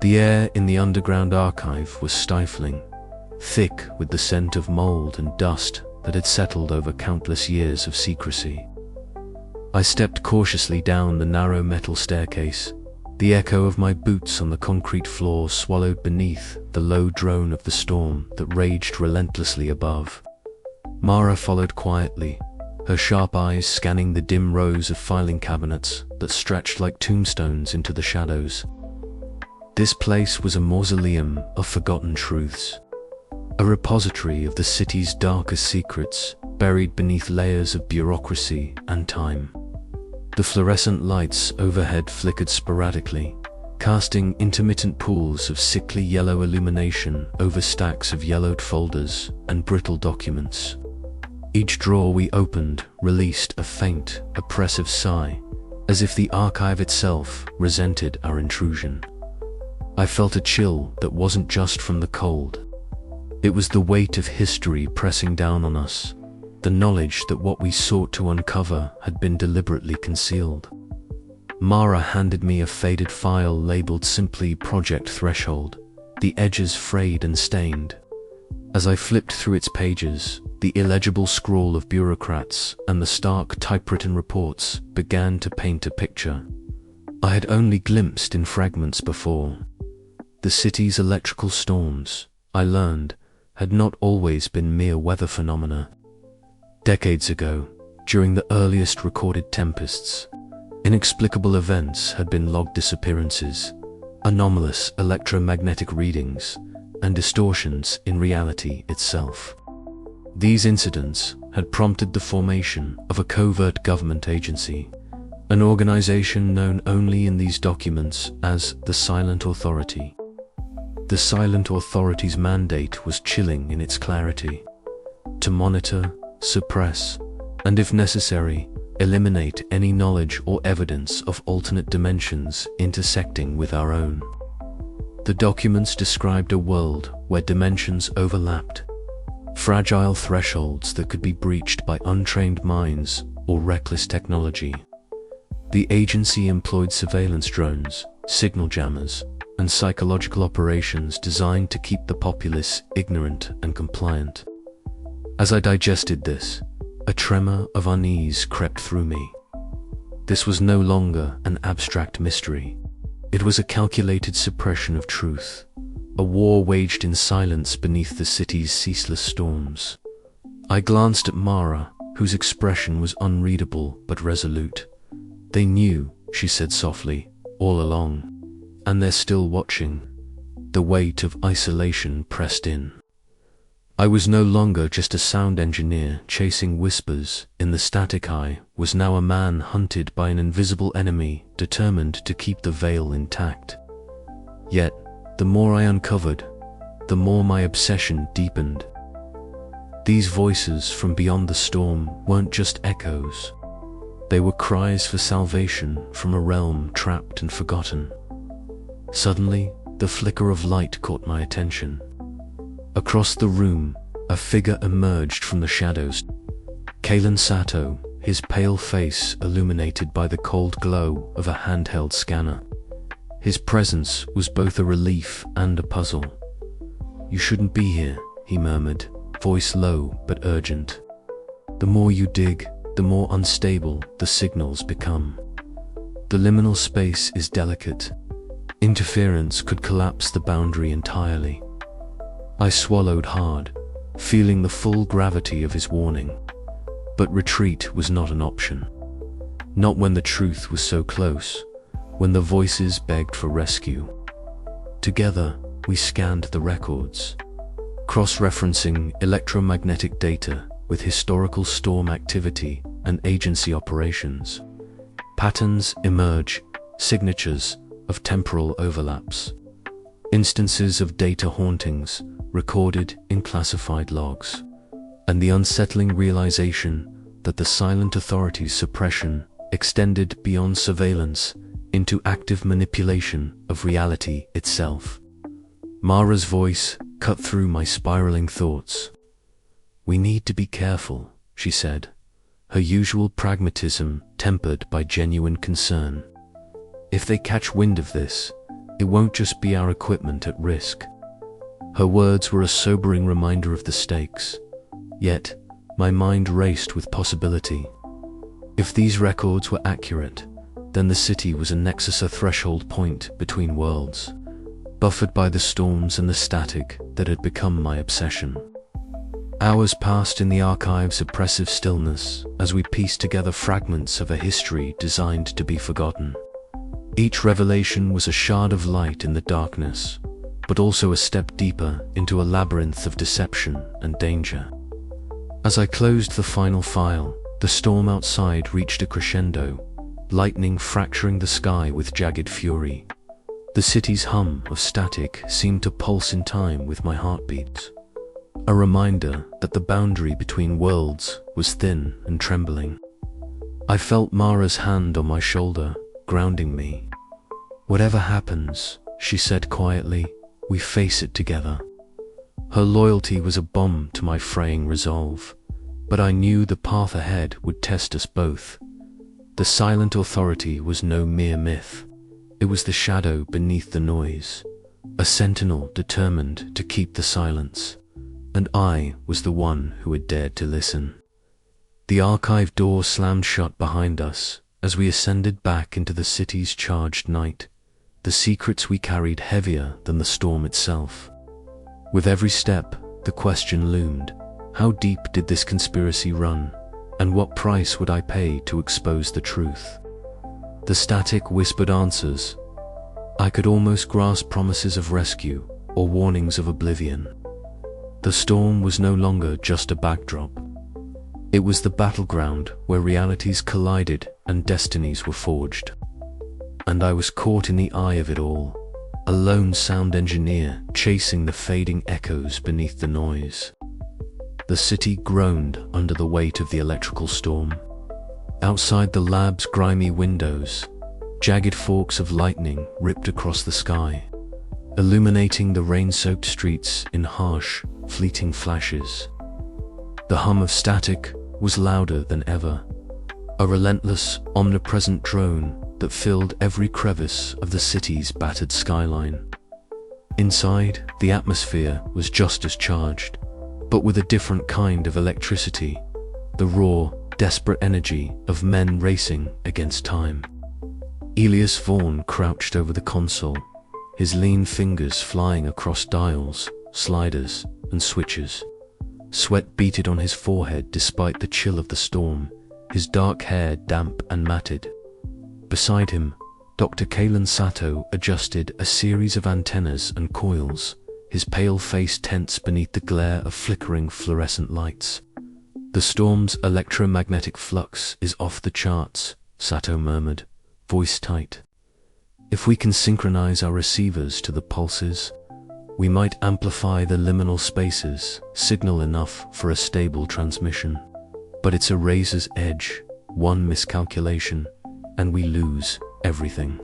The air in the underground archive was stifling, thick with the scent of mold and dust that had settled over countless years of secrecy. I stepped cautiously down the narrow metal staircase, the echo of my boots on the concrete floor swallowed beneath the low drone of the storm that raged relentlessly above. Mara followed quietly, her sharp eyes scanning the dim rows of filing cabinets that stretched like tombstones into the shadows. This place was a mausoleum of forgotten truths, a repository of the city's darkest secrets buried beneath layers of bureaucracy and time. The fluorescent lights overhead flickered sporadically, casting intermittent pools of sickly yellow illumination over stacks of yellowed folders and brittle documents. Each drawer we opened released a faint, oppressive sigh, as if the archive itself resented our intrusion. I felt a chill that wasn't just from the cold. It was the weight of history pressing down on us, the knowledge that what we sought to uncover had been deliberately concealed. Mara handed me a faded file labeled simply Project Threshold, the edges frayed and stained. As I flipped through its pages, the illegible scrawl of bureaucrats and the stark typewritten reports began to paint a picture I had only glimpsed in fragments before. The city's electrical storms, I learned, had not always been mere weather phenomena. Decades ago, during the earliest recorded tempests, inexplicable events had been logged disappearances, anomalous electromagnetic readings, and distortions in reality itself. These incidents had prompted the formation of a covert government agency, an organization known only in these documents as the Silent Authority. The Silent Authority's mandate was chilling in its clarity: to monitor, suppress, and if necessary, eliminate any knowledge or evidence of alternate dimensions intersecting with our own. The documents described a world where dimensions overlapped, fragile thresholds that could be breached by untrained minds or reckless technology. The agency employed surveillance drones, signal jammers, and psychological operations designed to keep the populace ignorant and compliant. As I digested this, a tremor of unease crept through me. This was no longer an abstract mystery. It was a calculated suppression of truth, a war waged in silence beneath the city's ceaseless storms. I glanced at Mara, whose expression was unreadable but resolute. "They knew," she said softly, "all along. And they're still watching." The weight of isolation pressed in. I was no longer just a sound engineer chasing whispers in the static. I was now a man hunted by an invisible enemy determined to keep the veil intact. Yet, the more I uncovered, the more my obsession deepened. These voices from beyond the storm weren't just echoes. They were cries for salvation from a realm trapped and forgotten. Suddenly, the flicker of light caught my attention. Across the room, a figure emerged from the shadows. Kalen Sato, his pale face illuminated by the cold glow of a handheld scanner. His presence was both a relief and a puzzle. "You shouldn't be here," he murmured, voice low but urgent. "The more you dig, the more unstable the signals become. The liminal space is delicate. Interference could collapse the boundary entirely." I swallowed hard, feeling the full gravity of his warning. But retreat was not an option. Not when the truth was so close, when the voices begged for rescue. Together, we scanned the records, cross-referencing electromagnetic data with historical storm activity and agency operations. Patterns emerge, signatures of temporal overlaps, instances of data hauntings recorded in classified logs, and the unsettling realization that the Silent Authority's suppression extended beyond surveillance into active manipulation of reality itself. Mara's voice cut through my spiraling thoughts. "We need to be careful," she said, her usual pragmatism tempered by genuine concern. "If they catch wind of this, It won't just be our equipment at risk. Her words were a sobering reminder of the stakes. Yet, my mind raced with possibility. If these records were accurate, then the city was a nexus, a threshold point between worlds, buffered by the storms and the static that had become my obsession. Hours passed in the archive's oppressive stillness as we pieced together fragments of a history designed to be forgotten. Each revelation was a shard of light in the darkness, but also a step deeper into a labyrinth of deception and danger. As I closed the final file, the storm outside reached a crescendo, lightning fracturing the sky with jagged fury. The city's hum of static seemed to pulse in time with my heartbeats, a reminder that the boundary between worlds was thin and trembling. I felt Mara's hand on my shoulder, grounding me. "Whatever happens," she said quietly, "we face it together." Her loyalty was a balm to my fraying resolve, but I knew the path ahead would test us both. The silent authority was no mere myth. It was the shadow beneath the noise, a sentinel determined to keep the silence, and I was the one who had dared to listen. The archive door slammed shut behind us as we ascended back into the city's charged night, the secrets we carried heavier than the storm itself. With every step, the question loomed: how deep did this conspiracy run, and what price would I pay to expose the truth? The static whispered answers. I could almost grasp promises of rescue or warnings of oblivion. The storm was no longer just a backdrop. It was the battleground where realities collided and destinies were forged. And I was caught in the eye of it all, a lone sound engineer chasing the fading echoes beneath the noise. The city groaned under the weight of the electrical storm. Outside the lab's grimy windows, jagged forks of lightning ripped across the sky, illuminating the rain-soaked streets in harsh, fleeting flashes. The hum of static was louder than ever, a relentless, omnipresent drone that filled every crevice of the city's battered skyline. Inside, the atmosphere was just as charged, but with a different kind of electricity, the raw, desperate energy of men racing against time. Elias Vaughn crouched over the console, his lean fingers flying across dials, sliders, and switches. Sweat beaded on his forehead despite the chill of the storm, his dark hair damp and matted. Beside him, Dr. Kalen Sato adjusted a series of antennas and coils, his pale face tense beneath the glare of flickering fluorescent lights. "The storm's electromagnetic flux is off the charts," Sato murmured, voice tight. "If we can synchronize our receivers to the pulses, we might amplify the liminal spaces, signal enough for a stable transmission. But it's a razor's edge, one miscalculation, and we lose everything."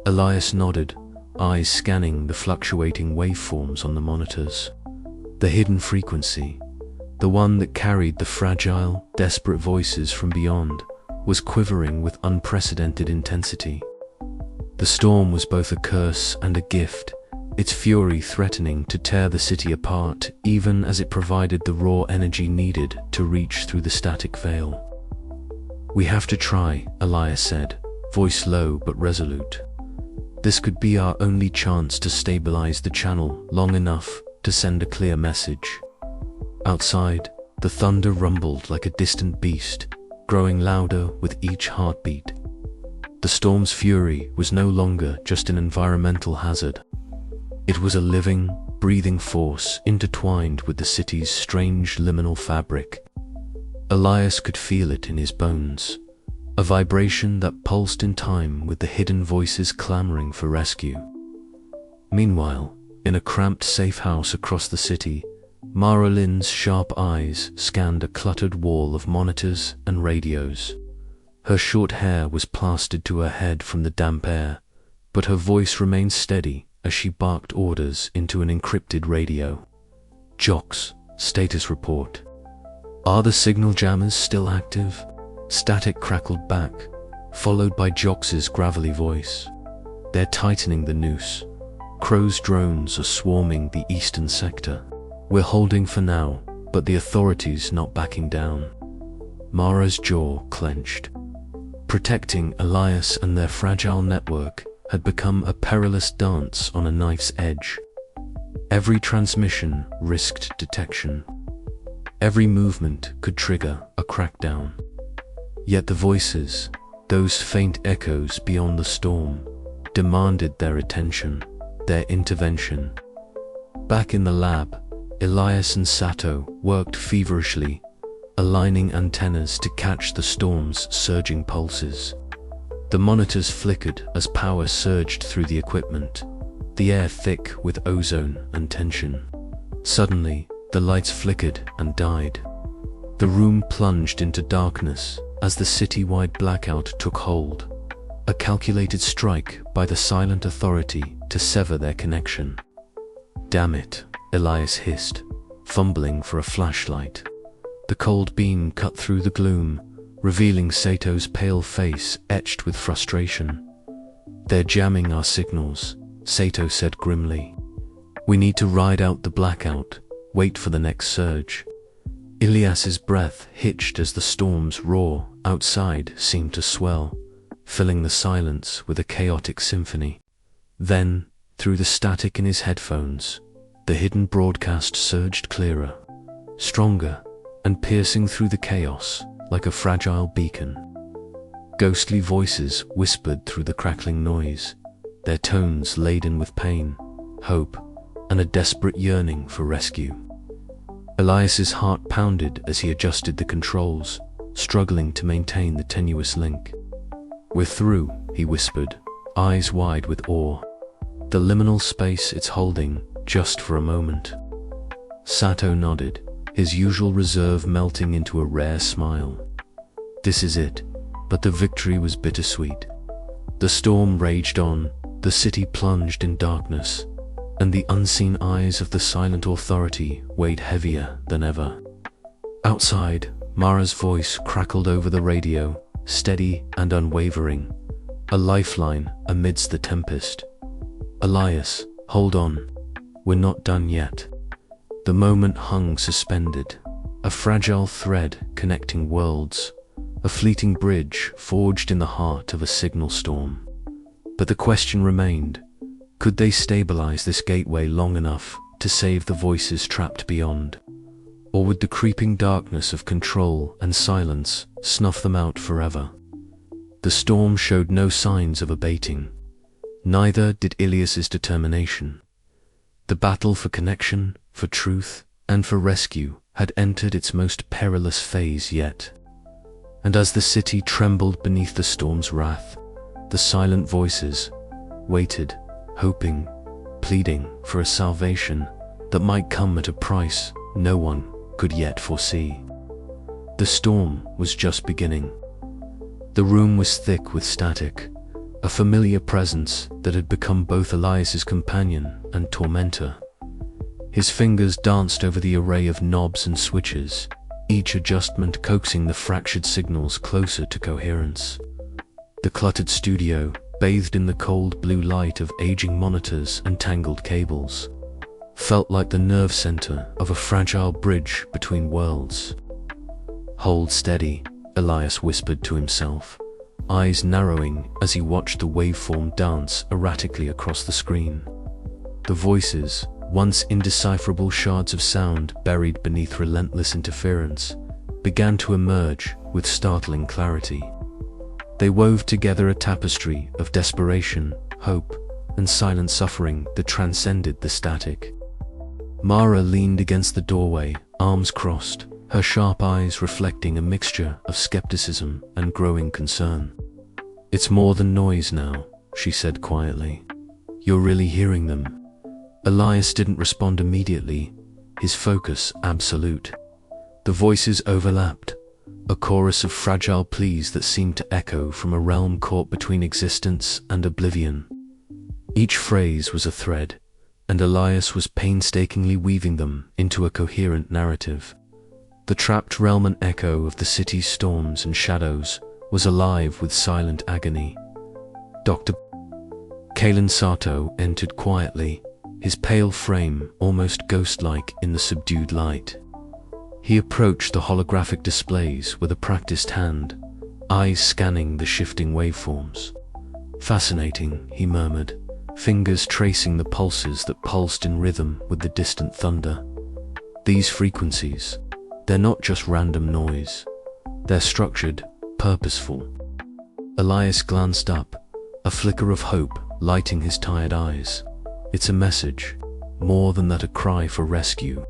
Elias nodded, eyes scanning the fluctuating waveforms on the monitors. The hidden frequency, the one that carried the fragile, desperate voices from beyond, was quivering with unprecedented intensity. The storm was both a curse and a gift, its fury threatening to tear the city apart even as it provided the raw energy needed to reach through the static veil. "We have to try," Elias said, voice low but resolute. "This could be our only chance to stabilize the channel long enough to send a clear message." Outside, the thunder rumbled like a distant beast, growing louder with each heartbeat. The storm's fury was no longer just an environmental hazard. It was a living, breathing force intertwined with the city's strange liminal fabric. Elias could feel it in his bones, a vibration that pulsed in time with the hidden voices clamoring for rescue. Meanwhile, in a cramped safe house across the city, Mara Lynn's sharp eyes scanned a cluttered wall of monitors and radios. Her short hair was plastered to her head from the damp air, but her voice remained steady as she barked orders into an encrypted radio. "Jocks, status report. Are the signal jammers still active?" Static crackled back, followed by Jox's gravelly voice. They're tightening the noose. Crow's drones are swarming the eastern sector. We're holding for now, but the authorities not backing down. Mara's jaw clenched. Protecting Elias and their fragile network had become a perilous dance on a knife's edge. Every transmission risked detection. Every movement could trigger a crackdown. Yet the voices, those faint echoes beyond the storm, demanded their attention, their intervention. Back in the lab, Elias and Sato worked feverishly, aligning antennas to catch the storm's surging pulses. The monitors flickered as power surged through the equipment, the air thick with ozone and tension. Suddenly, the lights flickered and died. The room plunged into darkness as the city-wide blackout took hold, a calculated strike by the silent authority to sever their connection. "Damn it," Elias hissed, fumbling for a flashlight. The cold beam cut through the gloom, revealing Sato's pale face etched with frustration. "They're jamming our signals," Sato said grimly. "We need to ride out the blackout, wait for the next surge." Elias's breath hitched as the storm's roar outside seemed to swell, filling the silence with a chaotic symphony. Then, through the static in his headphones, the hidden broadcast surged clearer, stronger, and piercing through the chaos like a fragile beacon. Ghostly voices whispered through the crackling noise, their tones laden with pain, hope, and a desperate yearning for rescue. Elias's heart pounded as he adjusted the controls, struggling to maintain the tenuous link. "We're through," he whispered, eyes wide with awe. "The liminal space it's holding, just for a moment." Sato nodded, his usual reserve melting into a rare smile. This is it, but the victory was bittersweet. The storm raged on, the city plunged in darkness, and the unseen eyes of the silent authority weighed heavier than ever. Outside, Mara's voice crackled over the radio, steady and unwavering, a lifeline amidst the tempest. "Elias, hold on. We're not done yet." The moment hung suspended, a fragile thread connecting worlds, a fleeting bridge forged in the heart of a signal storm. But the question remained, could they stabilize this gateway long enough to save the voices trapped beyond? Or would the creeping darkness of control and silence snuff them out forever? The storm showed no signs of abating. Neither did Elias's determination. The battle for connection, for truth, and for rescue had entered its most perilous phase yet. And as the city trembled beneath the storm's wrath, the silent voices waited, hoping, pleading for a salvation that might come at a price no one could yet foresee. The storm was just beginning. The room was thick with static, a familiar presence that had become both Elias's companion and tormentor. His fingers danced over the array of knobs and switches, each adjustment coaxing the fractured signals closer to coherence. The cluttered studio, bathed in the cold blue light of aging monitors and tangled cables, felt like the nerve center of a fragile bridge between worlds. "Hold steady," Elias whispered to himself, eyes narrowing as he watched the waveform dance erratically across the screen. The voices, once indecipherable shards of sound buried beneath relentless interference, began to emerge with startling clarity. They wove together a tapestry of desperation, hope, and silent suffering that transcended the static. Mara leaned against the doorway, arms crossed, her sharp eyes reflecting a mixture of skepticism and growing concern. "It's more than noise now," she said quietly. "You're really hearing them." Elias didn't respond immediately, his focus absolute. The voices overlapped, a chorus of fragile pleas that seemed to echo from a realm caught between existence and oblivion. Each phrase was a thread, and Elias was painstakingly weaving them into a coherent narrative. The trapped realm and echo of the city's storms and shadows was alive with silent agony. "Dr. Kalen Sato entered quietly, his pale frame almost ghost-like in the subdued light. He approached the holographic displays with a practiced hand, eyes scanning the shifting waveforms. "Fascinating," he murmured, fingers tracing the pulses that pulsed in rhythm with the distant thunder. "These frequencies, they're not just random noise. They're structured, purposeful." Elias glanced up, a flicker of hope lighting his tired eyes. "It's a message, more than that, a cry for rescue."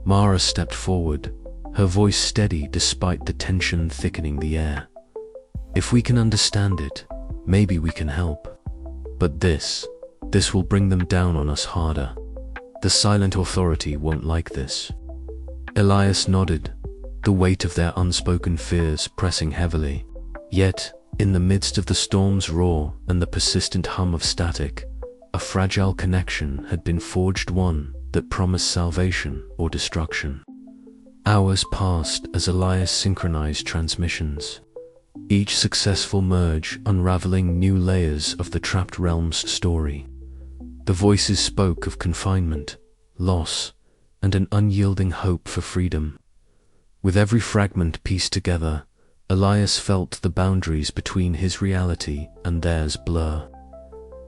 Mara stepped forward, her voice steady despite the tension thickening the air. "If we can understand it, maybe we can help. But this will bring them down on us harder. The silent authority won't like this." Elias nodded, the weight of their unspoken fears pressing heavily. Yet, in the midst of the storm's roar and the persistent hum of static, a fragile connection had been forged, one that promised salvation or destruction. Hours passed as Elias synchronized transmissions, each successful merge unraveling new layers of the trapped realm's story. The voices spoke of confinement, loss, and an unyielding hope for freedom. With every fragment pieced together, Elias felt the boundaries between his reality and theirs blur,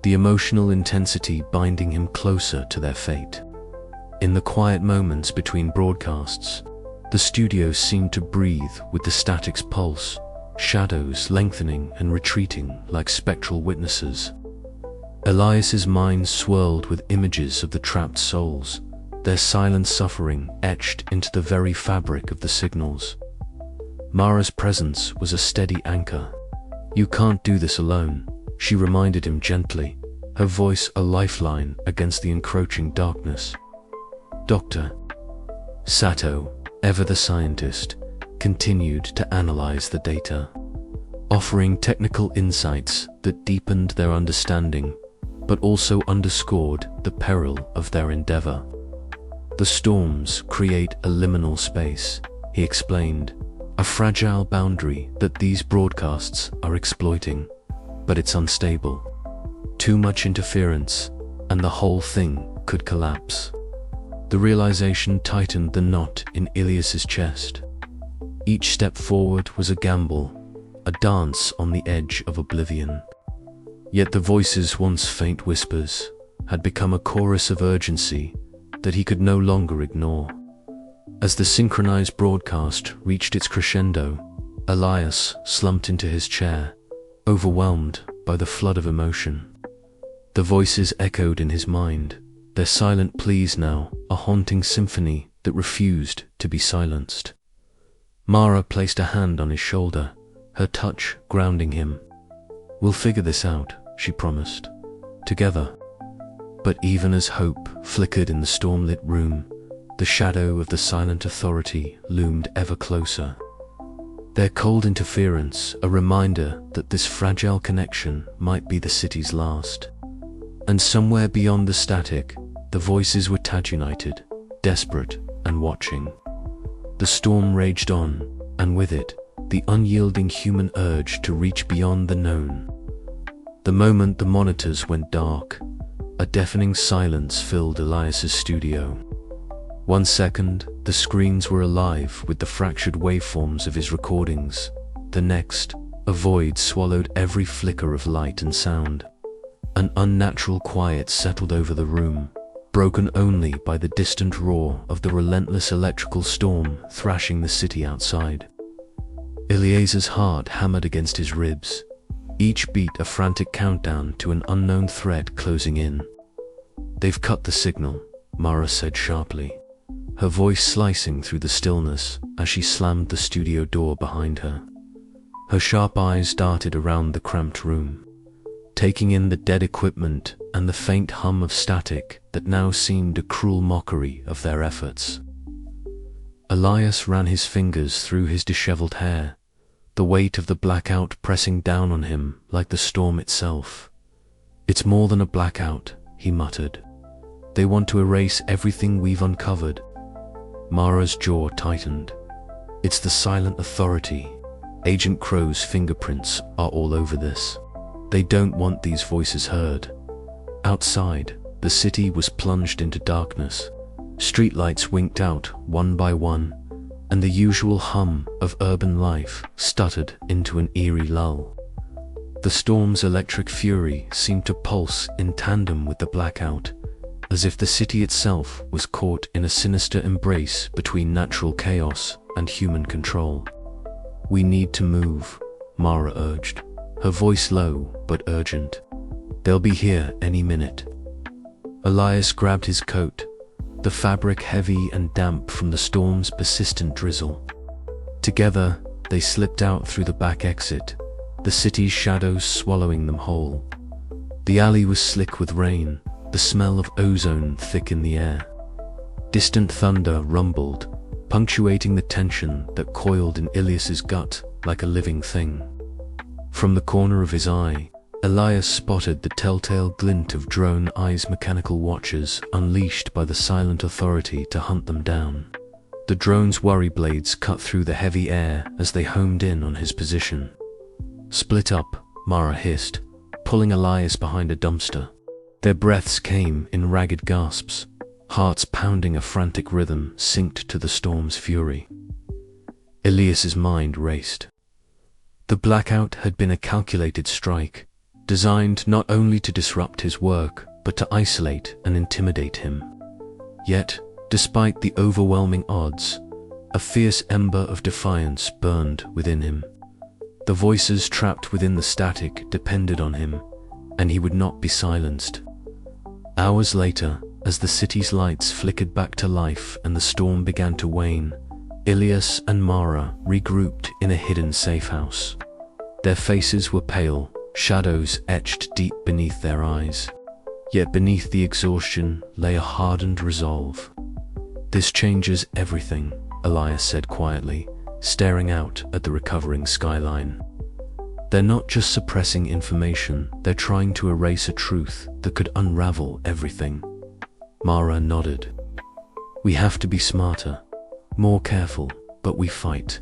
the emotional intensity binding him closer to their fate. In the quiet moments between broadcasts, the studio seemed to breathe with the static's pulse, shadows lengthening and retreating like spectral witnesses. Elias's mind swirled with images of the trapped souls, their silent suffering etched into the very fabric of the signals. Mara's presence was a steady anchor. "You can't do this alone," she reminded him gently, her voice a lifeline against the encroaching darkness. Dr. Sato, ever the scientist, continued to analyze the data, offering technical insights that deepened their understanding, but also underscored the peril of their endeavor. "The storms create a liminal space," he explained, "a fragile boundary that these broadcasts are exploiting, but it's unstable. Too much interference, and the whole thing could collapse." The realization tightened the knot in Elias's chest. Each step forward was a gamble, a dance on the edge of oblivion. Yet the voices, once faint whispers, had become a chorus of urgency that he could no longer ignore. As the synchronized broadcast reached its crescendo, Elias slumped into his chair, overwhelmed by the flood of emotion. The voices echoed in his mind, their silent pleas now a haunting symphony that refused to be silenced. Mara placed a hand on his shoulder, her touch grounding him. "We'll figure this out," she promised, "together." But even as hope flickered in the storm-lit room, the shadow of the silent authority loomed ever closer. Their cold interference, a reminder that this fragile connection might be the city's last. And somewhere beyond the static, the voices were united, desperate and watching. The storm raged on, and with it, the unyielding human urge to reach beyond the known. The moment the monitors went dark, a deafening silence filled Elias's studio. 1 second, the screens were alive with the fractured waveforms of his recordings. The next, a void swallowed every flicker of light and sound. An unnatural quiet settled over the room, broken only by the distant roar of the relentless electrical storm thrashing the city outside. Elias's heart hammered against his ribs, each beat a frantic countdown to an unknown threat closing in. "They've cut the signal," Mara said sharply, her voice slicing through the stillness as she slammed the studio door behind her. Her sharp eyes darted around the cramped room, taking in the dead equipment and the faint hum of static that now seemed a cruel mockery of their efforts. Elias ran his fingers through his disheveled hair, the weight of the blackout pressing down on him like the storm itself. "It's more than a blackout," he muttered. "They want to erase everything we've uncovered." Mara's jaw tightened. "It's the silent authority. Agent Crow's fingerprints are all over this. They don't want these voices heard. Outside, the city was plunged into darkness. Streetlights winked out one by one, and the usual hum of urban life stuttered into an eerie lull. The storm's electric fury seemed to pulse in tandem with the blackout, as if the city itself was caught in a sinister embrace between natural chaos and human control. "We need to move," Mara urged, her voice low but urgent. "They'll be here any minute." Elias grabbed his coat, the fabric heavy and damp from the storm's persistent drizzle. Together, they slipped out through the back exit, the city's shadows swallowing them whole. The alley was slick with rain, the smell of ozone thick in the air. Distant thunder rumbled, punctuating the tension that coiled in Ilias's gut like a living thing. From the corner of his eye, Elias spotted the telltale glint of drone eyes, mechanical watchers unleashed by the silent authority to hunt them down. The drone's worry blades cut through the heavy air as they homed in on his position. "Split up," Mara hissed, pulling Elias behind a dumpster. Their breaths came in ragged gasps, hearts pounding a frantic rhythm synced to the storm's fury. Elias's mind raced. The blackout had been a calculated strike, designed not only to disrupt his work, but to isolate and intimidate him. Yet, despite the overwhelming odds, a fierce ember of defiance burned within him. The voices trapped within the static depended on him, and he would not be silenced. Hours later, as the city's lights flickered back to life and the storm began to wane, Ilias and Mara regrouped in a hidden safe house. Their faces were pale, shadows etched deep beneath their eyes. Yet beneath the exhaustion lay a hardened resolve. "This changes everything," Elias said quietly, staring out at the recovering skyline. "They're not just suppressing information, they're trying to erase a truth that could unravel everything." Mara nodded. "We have to be smarter, more careful, but we fight.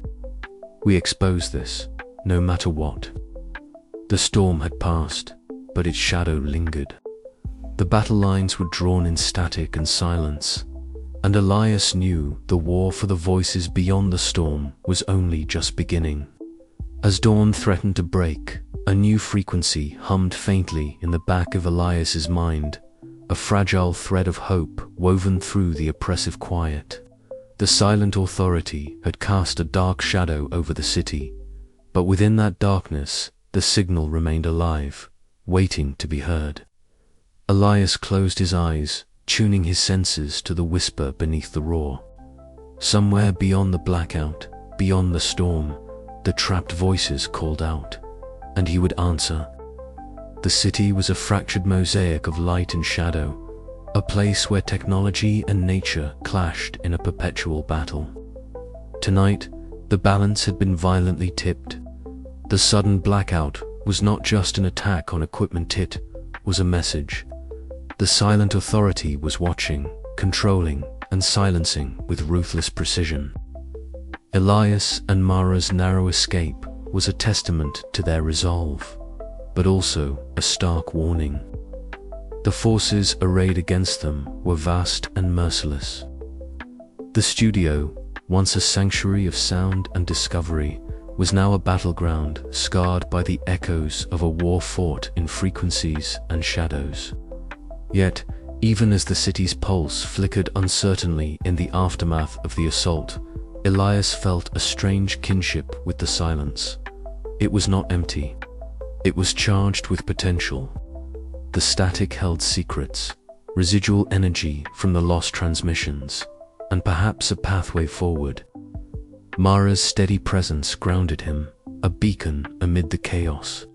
We expose this, no matter what." The storm had passed, but its shadow lingered. The battle lines were drawn in static and silence, and Elias knew the war for the voices beyond the storm was only just beginning. As dawn threatened to break, a new frequency hummed faintly in the back of Elias's mind, a fragile thread of hope woven through the oppressive quiet. The silent authority had cast a dark shadow over the city, but within that darkness, the signal remained alive, waiting to be heard. Elias closed his eyes, tuning his senses to the whisper beneath the roar. Somewhere beyond the blackout, beyond the storm, the trapped voices called out, and he would answer. The city was a fractured mosaic of light and shadow, a place where technology and nature clashed in a perpetual battle. Tonight, the balance had been violently tipped. The sudden blackout was not just an attack on equipment, it was a message. The silent authority was watching, controlling, and silencing with ruthless precision. Elias and Mara's narrow escape was a testament to their resolve, but also a stark warning. The forces arrayed against them were vast and merciless. The studio, once a sanctuary of sound and discovery, was now a battleground scarred by the echoes of a war fought in frequencies and shadows. Yet, even as the city's pulse flickered uncertainly in the aftermath of the assault, Elias felt a strange kinship with the silence. It was not empty. It was charged with potential. The static held secrets, residual energy from the lost transmissions, and perhaps a pathway forward. Mara's steady presence grounded him, a beacon amid the chaos.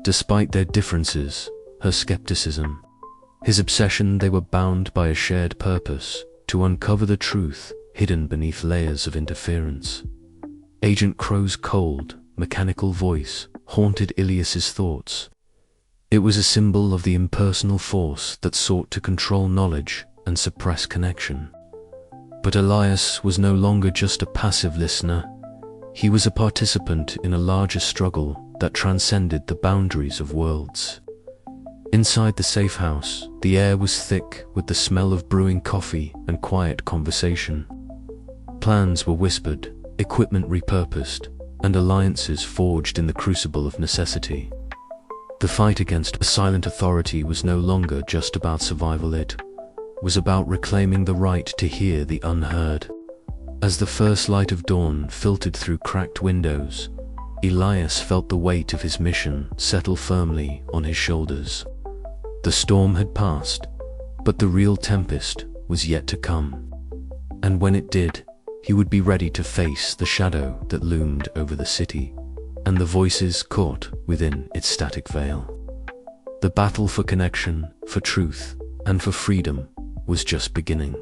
Despite their differences, her skepticism, his obsession, they were bound by a shared purpose to uncover the truth hidden beneath layers of interference. Agent Crow's cold, mechanical voice haunted Ilias's thoughts. It was a symbol of the impersonal force that sought to control knowledge and suppress connection. But Elias was no longer just a passive listener. He was a participant in a larger struggle that transcended the boundaries of worlds. Inside the safe house, the air was thick with the smell of brewing coffee and quiet conversation. Plans were whispered, equipment repurposed, and alliances forged in the crucible of necessity. The fight against a silent authority was no longer just about survival, it was about reclaiming the right to hear the unheard. As the first light of dawn filtered through cracked windows, Elias felt the weight of his mission settle firmly on his shoulders. The storm had passed, but the real tempest was yet to come. And when it did, he would be ready to face the shadow that loomed over the city, and the voices caught within its static veil. The battle for connection, for truth, and for freedom was just beginning.